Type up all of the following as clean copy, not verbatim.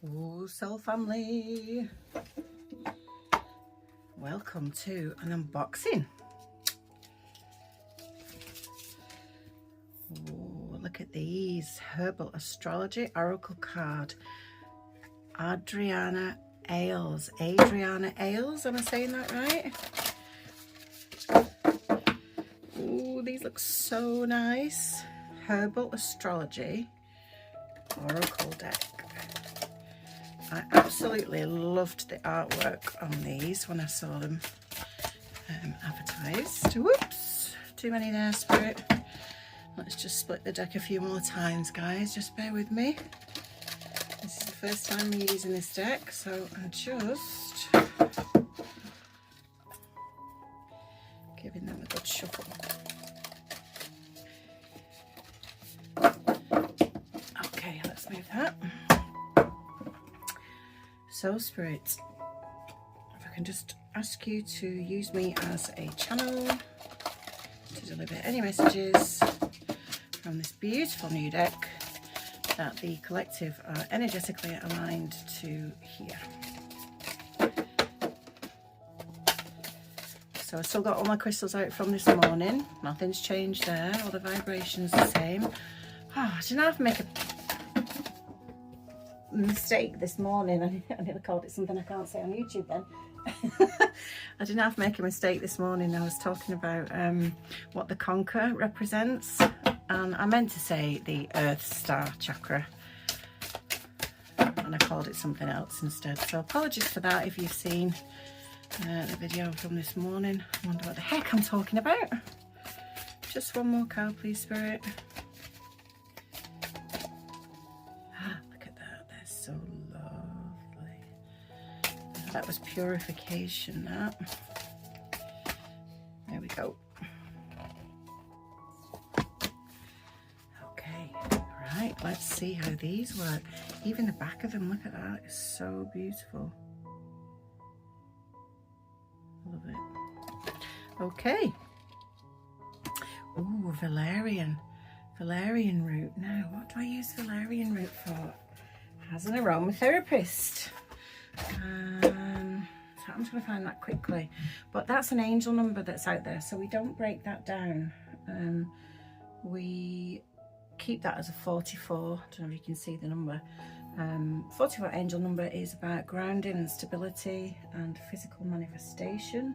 Oh, soul family, welcome to an unboxing. Oh, look at these Herbal Astrology Oracle card. Adriana Ayales. Adriana Ayales, am I saying that right? Oh, these look so nice. Herbal Astrology Oracle Deck. I absolutely loved the artwork on these when I saw them advertised. Whoops, too many there, Spirit. Let's just split the deck a few more times, guys. Just bear with me. This is the first time I'm using this deck, so I'm just giving them a good shuffle. Okay, let's move that. So, Spirit, if I can just ask you to use me as a channel to deliver any messages from this beautiful new deck that the collective are energetically aligned to hear. So I've still got all my crystals out from this morning. Nothing's changed there. All the vibrations the same. Oh, I didn't have to make a mistake this morning. I nearly called it something I can't say on YouTube then. I didn't have to make a mistake this morning. I was talking about what the Conker represents, and I meant to say the Earth Star Chakra, and I called it something else instead. So apologies for that if you've seen the video from this morning. I wonder what the heck I'm talking about. Just one more card, please, Spirit. So lovely. That was purification, that. There we go. Okay, right, let's see how these work. Even the back of them, look at that, it's so beautiful. Love it. Okay. Ooh, Valerian root. Now, what do I use Valerian root for? As an aromatherapist. So I'm just going to find that quickly. But that's an angel number that's out there, so we don't break that down. We keep that as a 44. I don't know if you can see the number. 44 angel number is about grounding and stability and physical manifestation.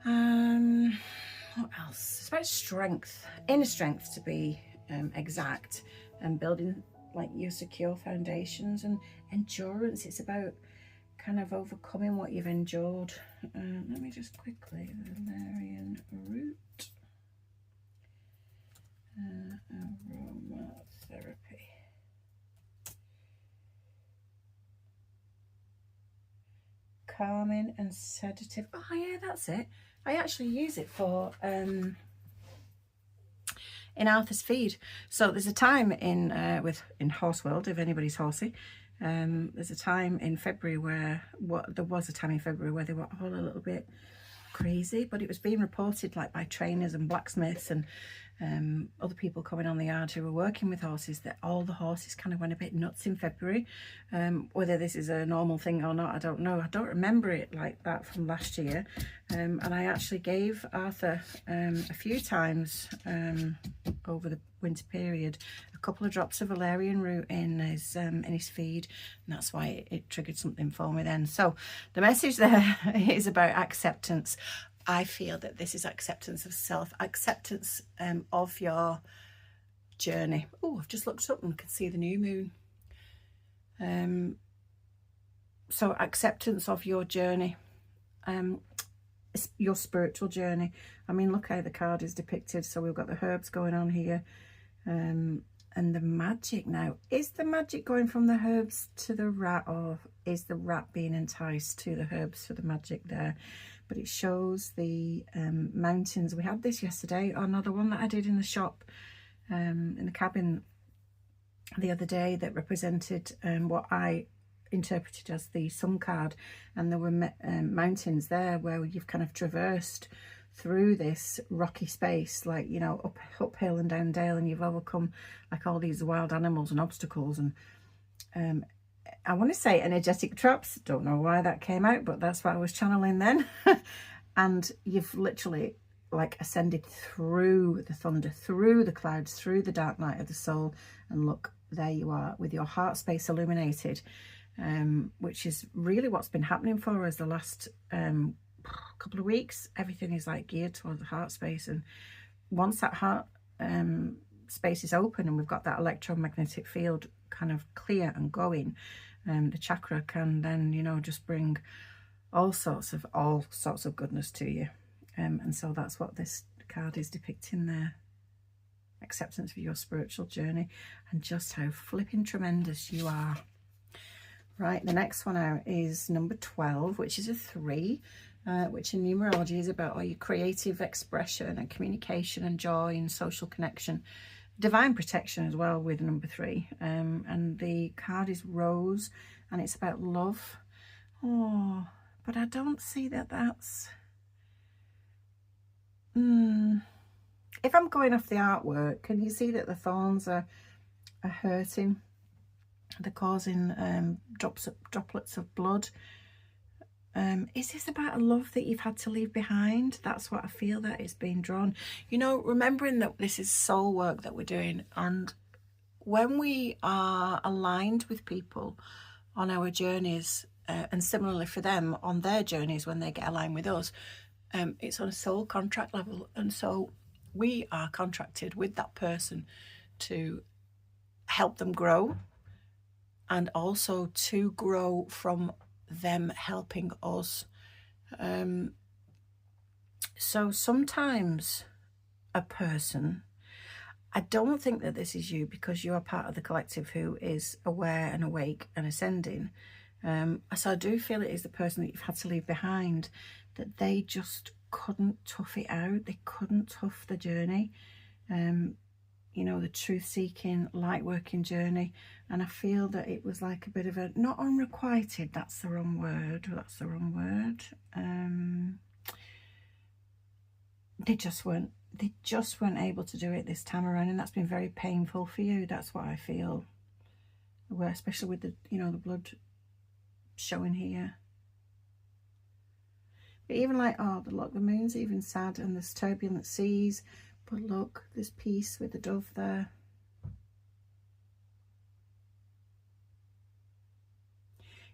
What else? It's about strength, inner strength to be exact, and building like your secure foundations and endurance. It's about kind of overcoming what you've endured. Let me just quickly, Valerian root, aromatherapy. Calming and sedative. Oh yeah, that's it. I actually use it for in Arthur's feed. So there's a time in horse world, if anybody's horsey, there's a time in February where there was a time in February where they were all a little bit crazy, but it was being reported like by trainers and blacksmiths and other people coming on the yard who were working with horses, that all the horses kind of went a bit nuts in February. Whether this is a normal thing or not, I don't know. I don't remember it like that from last year. And I actually gave Arthur a few times over the winter period a couple of drops of valerian root in his feed, and that's why it triggered something for me then. So the message there is about acceptance. I feel that this is acceptance of self, acceptance of your journey. Oh, I've just looked up and can see the new moon. So acceptance of your journey, your spiritual journey. I mean, look how the card is depicted. So we've got the herbs going on here, and the magic. Now, is the magic going from the herbs to the rat, or is the rat being enticed to the herbs for the magic there? But it shows the mountains. We had this yesterday, another one that I did in the shop, in the cabin the other day, that represented what I interpreted as the sun card, and there were mountains there where you've kind of traversed through this rocky space, like, you know, uphill and down dale, and you've overcome like all these wild animals and obstacles, and I want to say energetic traps. Don't know why that came out, but that's what I was channeling then. And you've literally like ascended through the thunder, through the clouds, through the dark night of the soul. And look, there you are with your heart space illuminated, which is really what's been happening for us the last couple of weeks. Everything is like geared towards the heart space. And once that heart space is open and we've got that electromagnetic field kind of clear and going, the chakra can then, you know, just bring all sorts of goodness to you. And so that's what this card is depicting there. Acceptance of your spiritual journey and just how flipping tremendous you are. Right, the next one out is number 12, which is a 3, which in numerology is about all your creative expression and communication and joy and social connection. Divine protection as well with number 3. And the card is Rose, and it's about love. Oh, but I don't see that that's... If I'm going off the artwork, can you see that the thorns are hurting? They're causing droplets of blood. Is this about a love that you've had to leave behind? That's what I feel that is being drawn. You know, remembering that this is soul work that we're doing, and when we are aligned with people on our journeys, and similarly for them on their journeys when they get aligned with us, it's on a soul contract level, and so we are contracted with that person to help them grow, and also to grow from them helping us. So sometimes a person, I don't think that this is you because you are part of the collective who is aware and awake and ascending. So I do feel it is the person that you've had to leave behind, that they just couldn't tough it out. They couldn't tough the journey. You know, the truth-seeking, light-working journey. And I feel that it was like a bit of a, not unrequited, that's the wrong word. They just weren't able to do it this time around, and that's been very painful for you. That's what I feel. Well, especially with the, you know, the blood showing here. But even like, oh, look, the moon's even sad and there's turbulent seas. But look, there's peace with the dove there.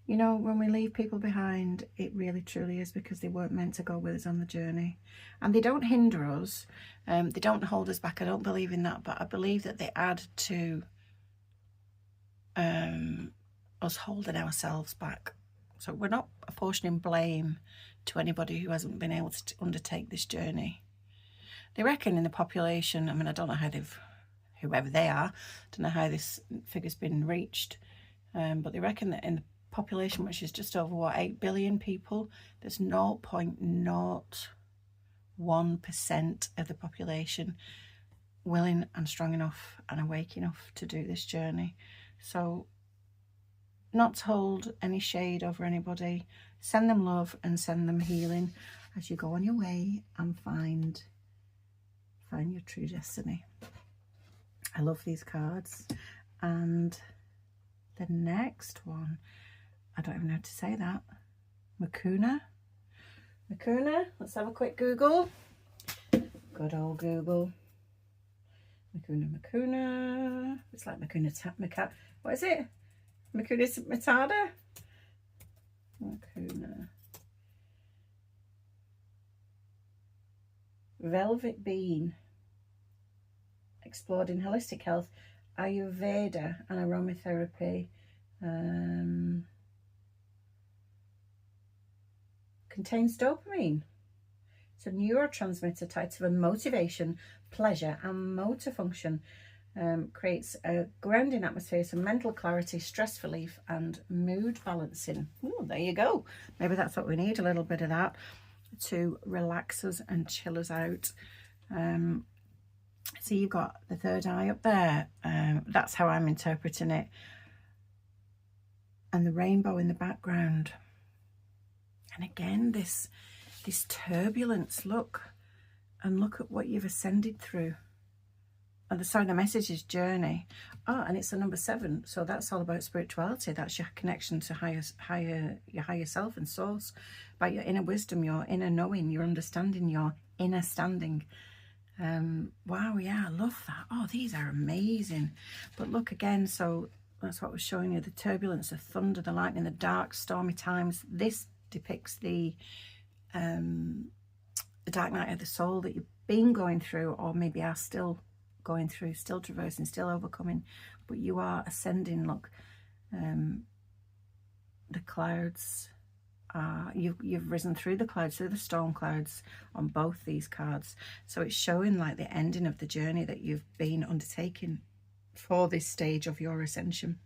You know, when we leave people behind, it really truly is because they weren't meant to go with us on the journey. And they don't hinder us. They don't hold us back. I don't believe in that. But I believe that they add to us holding ourselves back. So we're not apportioning blame to anybody who hasn't been able to undertake this journey. They reckon in the population, I mean, I don't know how they've, whoever they are, don't know how this figure's been reached, but they reckon that in the population, which is just over, what, 8 billion people, there's 0.01% of the population willing and strong enough and awake enough to do this journey. So not to hold any shade over anybody. Send them love and send them healing as you go on your way and find your true destiny. I love these cards. And the next one, I don't even know how to say that. Mucuna. Let's have a quick Google. Good old Google. Mucuna. It's like Mucuna. What is it? Mucuna matata? Mucuna. Velvet bean. Explored in holistic health, Ayurveda and aromatherapy. Contains dopamine. It's a neurotransmitter tied to motivation, pleasure and motor function. Creates a grounding atmosphere, so mental clarity, stress relief and mood balancing. Oh, there you go. Maybe that's what we need, a little bit of that to relax us and chill us out. So you've got the third eye up there. That's how I'm interpreting it. And the rainbow in the background. And again, this turbulence, look. And look at what you've ascended through. sorry, the message is journey. Oh, and it's the number 7. So that's all about spirituality. That's your connection to your higher self and source, about your inner wisdom, your inner knowing, your understanding, your inner standing. Wow, yeah, I love that. Oh, these are amazing. But look again, so that's what I was showing you, the turbulence, the thunder, the lightning, the dark, stormy times. This depicts the dark night of the soul that you've been going through, or maybe are still going through, still traversing, still overcoming, but you are ascending. Look, the clouds are, you've risen through the clouds, through the storm clouds on both these cards. So it's showing like the ending of the journey that you've been undertaking for this stage of your ascension.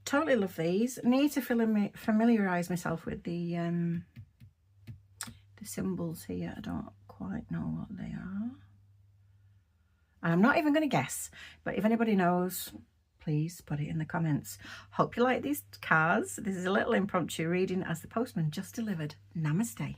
Totally love these. Need to familiarize myself with the symbols here. I don't quite know what they are. And I'm not even going to guess, but if anybody knows, please put it in the comments. Hope you like these cards. This is a little impromptu reading as the postman just delivered. Namaste.